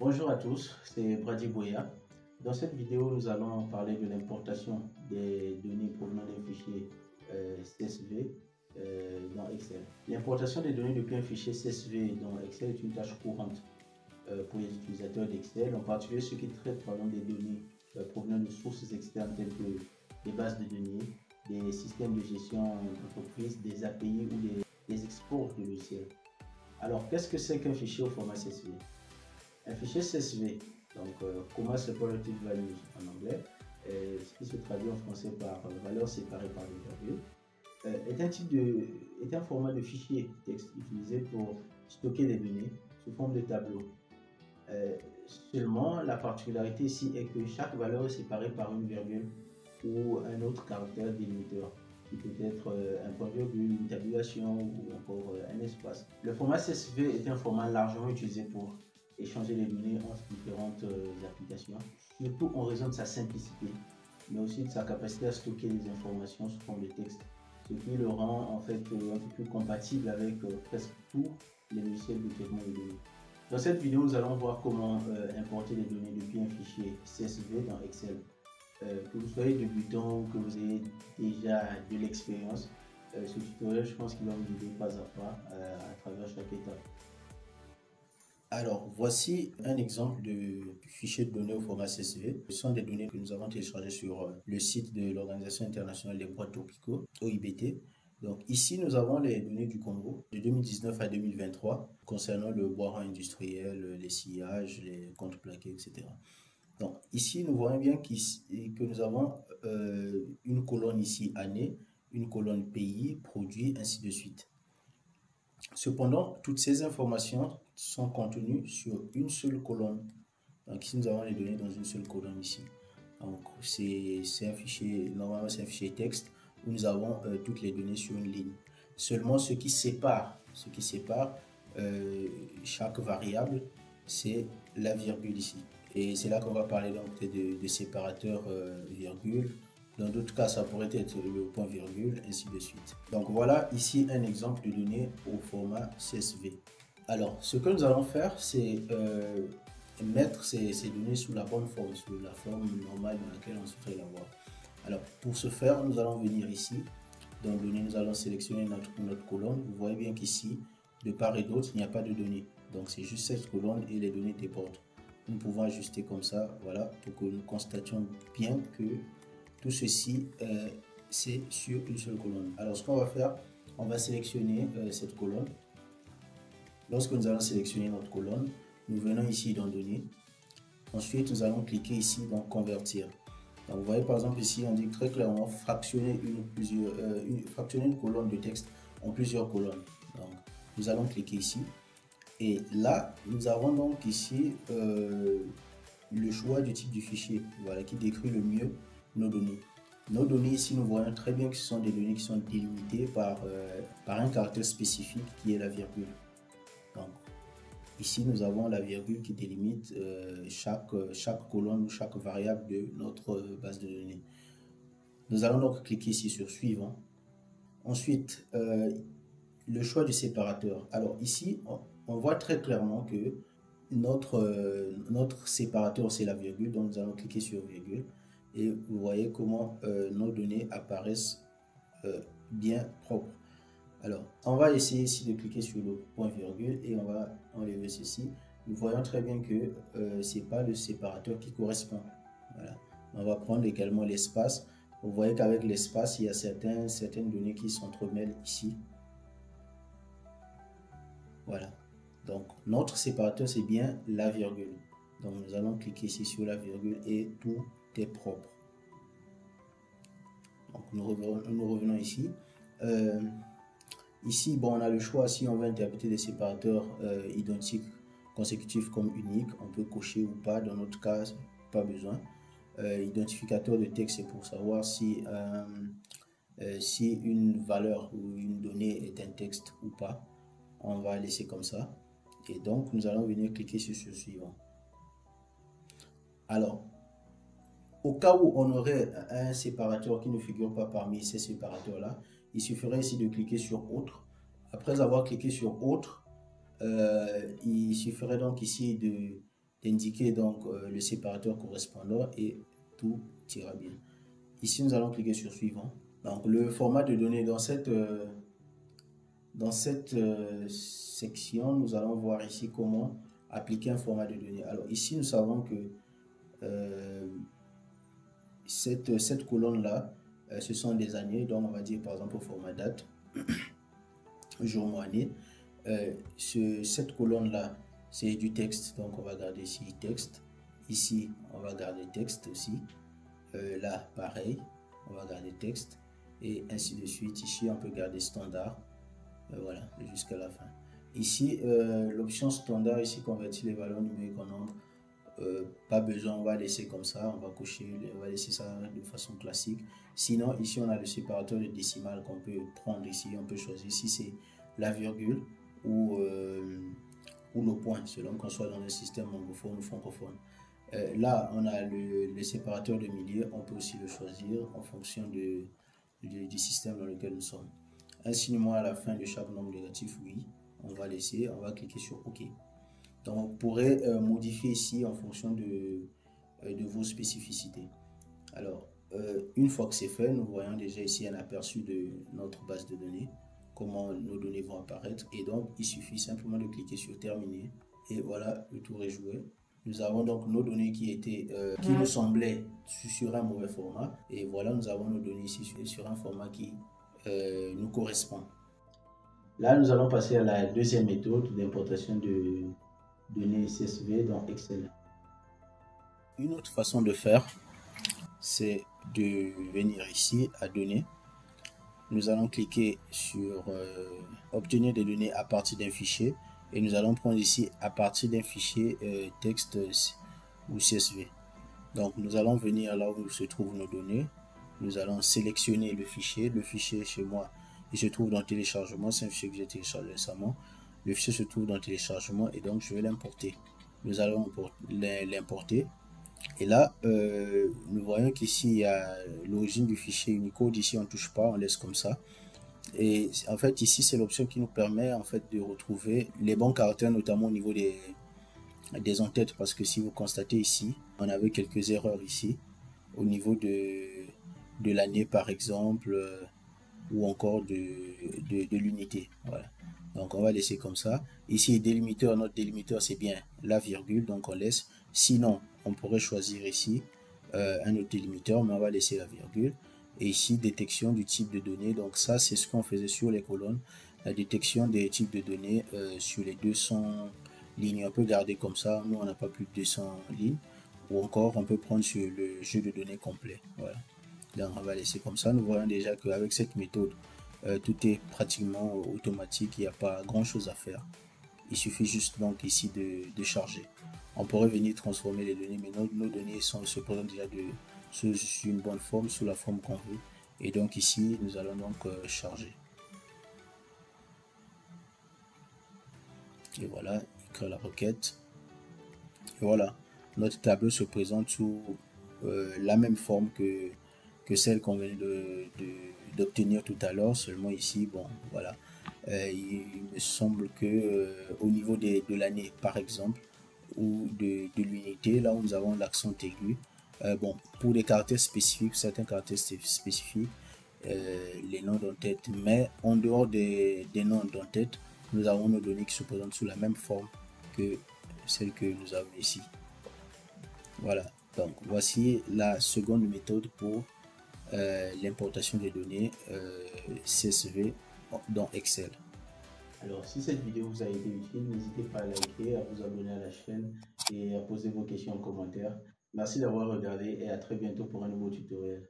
Bonjour à tous, c'est Brady Boya. Dans cette vidéo, nous allons parler de l'importation des données provenant d'un fichier CSV dans Excel. L'importation des données depuis un fichier CSV dans Excel est une tâche courante pour les utilisateurs d'Excel, en particulier ceux qui traitent des données provenant de sources externes telles que des bases de données, des systèmes de gestion d'entreprise, des API ou des exports de logiciels. Alors, qu'est-ce que c'est qu'un fichier au format CSV? Un fichier CSV, donc Comma Separated Values en anglais, ce qui se traduit en français par valeurs séparées par des virgules, est un format de fichier texte utilisé pour stocker des données sous forme de tableau. Seulement, la particularité ici est que chaque valeur est séparée par une virgule ou un autre caractère délimiteur, qui peut être un point virgule, une tabulation ou encore un espace. Le format CSV est un format largement utilisé pour échanger les données entre différentes applications, surtout en raison de sa simplicité, mais aussi de sa capacité à stocker les informations sous forme de texte, ce qui le rend en fait un peu plus compatible avec presque tous les logiciels de traitement de données. Dans cette vidéo, nous allons voir comment importer les données depuis un fichier CSV dans Excel. Que vous soyez débutant ou que vous ayez déjà de l'expérience, ce tutoriel, je pense qu'il va vous guider pas à pas à travers chaque étape. Alors, voici un exemple de fichier de données au format CSV. Ce sont des données que nous avons téléchargées sur le site de l'Organisation internationale des boîtes tropicaux, OIBT. Donc ici, nous avons les données du Congo de 2019 à 2023 concernant le bois industriel, les sillages, les contreplaqués, etc. Donc ici, nous voyons bien que nous avons une colonne ici année, une colonne pays, produit, ainsi de suite. Cependant, toutes ces informations sont contenues sur une seule colonne. Donc ici, nous avons les données dans une seule colonne ici. Donc c'est un fichier, normalement c'est un fichier texte où nous avons toutes les données sur une ligne. Seulement ce qui sépare chaque variable, c'est la virgule ici. Et c'est là qu'on va parler donc de séparateur virgule. Dans d'autres cas, ça pourrait être le point virgule, ainsi de suite. Donc voilà ici un exemple de données au format CSV. Alors, ce que nous allons faire, c'est mettre ces données sous la bonne forme, sous la forme normale dans laquelle on souhaiterait l'avoir. Alors, pour ce faire, nous allons venir ici. Dans données, nous allons sélectionner notre colonne. Vous voyez bien qu'ici, de part et d'autre, il n'y a pas de données. Donc, c'est juste cette colonne et les données déportent. Nous pouvons ajuster comme ça, voilà, pour que nous constations bien que tout ceci, c'est sur une seule colonne. Alors, ce qu'on va faire, on va sélectionner cette colonne. Lorsque nous allons sélectionner notre colonne, nous venons ici dans Données. Ensuite, nous allons cliquer ici dans Convertir. Donc, vous voyez par exemple ici, on dit très clairement fractionner une colonne de texte en plusieurs colonnes. Donc, nous allons cliquer ici. Et là, nous avons donc ici le choix du type du fichier, voilà, qui décrit le mieux nos données. Nos données ici, nous voyons très bien que ce sont des données qui sont délimitées par un caractère spécifique qui est la virgule. Donc, ici, nous avons la virgule qui délimite chaque colonne ou chaque variable de notre base de données. Nous allons donc cliquer ici sur Suivant. Ensuite, le choix du séparateur. Alors ici, on voit très clairement que notre séparateur, c'est la virgule. Donc, nous allons cliquer sur virgule. Et vous voyez comment nos données apparaissent bien propres. Alors, on va essayer ici de cliquer sur le point virgule et on va enlever ceci. Nous voyons très bien que ce n'est pas le séparateur qui correspond. Voilà. On va prendre également l'espace. Vous voyez qu'avec l'espace, il y a certaines données qui s'entremêlent ici. Voilà. Donc, notre séparateur, c'est bien la virgule. Donc, nous allons cliquer ici sur la virgule et tout est propre. Donc, nous revenons ici. Ici, bon, on a le choix si on veut interpréter des séparateurs identiques consécutifs comme uniques. On peut cocher ou pas. Dans notre cas, pas besoin. Identificateur de texte, c'est pour savoir si une valeur ou une donnée est un texte ou pas. On va laisser comme ça. Et donc, nous allons venir cliquer sur ce suivant. Alors, au cas où on aurait un séparateur qui ne figure pas parmi ces séparateurs-là, il suffirait ici de cliquer sur Autre. Après avoir cliqué sur Autre, il suffirait donc ici d'indiquer donc le séparateur correspondant et tout ira bien. Ici, nous allons cliquer sur suivant. Donc, le format de données dans cette section, nous allons voir ici comment appliquer un format de données. Alors ici, nous savons que cette colonne-là, ce sont des années. Donc, on va dire par exemple au format date, jour, mois, année. Cette colonne-là, c'est du texte. Donc, on va garder ici texte. Ici, on va garder texte aussi. Là, pareil, on va garder texte. Et ainsi de suite. Ici, on peut garder standard. Voilà, jusqu'à la fin. Ici, l'option standard, ici, convertir les valeurs numériques en nombres. Pas besoin, on va laisser comme ça, on va cocher, on va laisser ça de façon classique. Sinon, ici, on a le séparateur de décimales qu'on peut prendre ici, on peut choisir si c'est la virgule ou le point, selon qu'on soit dans un système anglophone ou francophone. Là, on a le séparateur de milieu, on peut aussi le choisir en fonction du système dans lequel nous sommes. Un signe-moi à la fin de chaque nombre négatif, oui, on va laisser, on va cliquer sur OK. Donc, vous pourrez modifier ici en fonction de vos spécificités. Alors, une fois que c'est fait, nous voyons déjà ici un aperçu de notre base de données, comment nos données vont apparaître. Et donc, il suffit simplement de cliquer sur terminer. Et voilà, le tour est joué. Nous avons donc nos données qui nous semblaient sur un mauvais format. Et voilà, nous avons nos données ici sur un format qui nous correspond. Là, nous allons passer à la deuxième méthode d'importation de données CSV dans Excel. Une autre façon de faire, c'est de venir ici à données. Nous allons cliquer sur obtenir des données à partir d'un fichier et nous allons prendre ici à partir d'un fichier texte ou CSV. Donc nous allons venir là où se trouvent nos données. Nous allons sélectionner le fichier. Le fichier chez moi, il se trouve dans téléchargement. C'est un fichier que j'ai téléchargé récemment. Le fichier se trouve dans téléchargement et donc je vais l'importer. Nous allons l'importer. Et là, nous voyons qu'ici, il y a l'origine du fichier Unicode. Ici, on ne touche pas, on laisse comme ça. Et en fait, ici, c'est l'option qui nous permet en fait de retrouver les bons caractères, notamment au niveau des entêtes. Parce que si vous constatez ici, on avait quelques erreurs ici au niveau de l'année, par exemple, ou encore de l'unité. Voilà. Donc, on va laisser comme ça. Ici, délimiteur, notre délimiteur, c'est bien la virgule, donc on laisse. Sinon, on pourrait choisir ici un autre délimiteur, mais on va laisser la virgule. Et ici, détection du type de données. Donc ça, c'est ce qu'on faisait sur les colonnes. La détection des types de données sur les 200 lignes. On peut garder comme ça. Nous, on n'a pas plus de 200 lignes. Ou encore, on peut prendre sur le jeu de données complet. Voilà. Donc, on va laisser comme ça. Nous voyons déjà qu'avec cette méthode, tout est pratiquement automatique. Il n'y a pas grand-chose à faire. Il suffit juste donc ici de charger. On pourrait venir transformer les données, mais nos données se présentent déjà sous une bonne forme, sous la forme qu'on veut. Et donc ici, nous allons donc charger. Et voilà, écrire la requête. Et voilà, notre tableau se présente sous la même forme que celle qu'on vient d'obtenir tout à l'heure. Seulement ici, bon, voilà. Il me semble que au niveau de l'année, par exemple, ou de l'unité, là où nous avons l'accent aigu, bon, pour des caractères spécifiques, certains caractères spécifiques, les noms d'entête, mais en dehors des noms d'entête, nous avons nos données qui se présentent sous la même forme que celle que nous avons ici. Voilà, donc voici la seconde méthode pour l'importation des données CSV dans Excel. Alors, si cette vidéo vous a été utile, n'hésitez pas à liker, à vous abonner à la chaîne et à poser vos questions en commentaire. Merci d'avoir regardé et à très bientôt pour un nouveau tutoriel.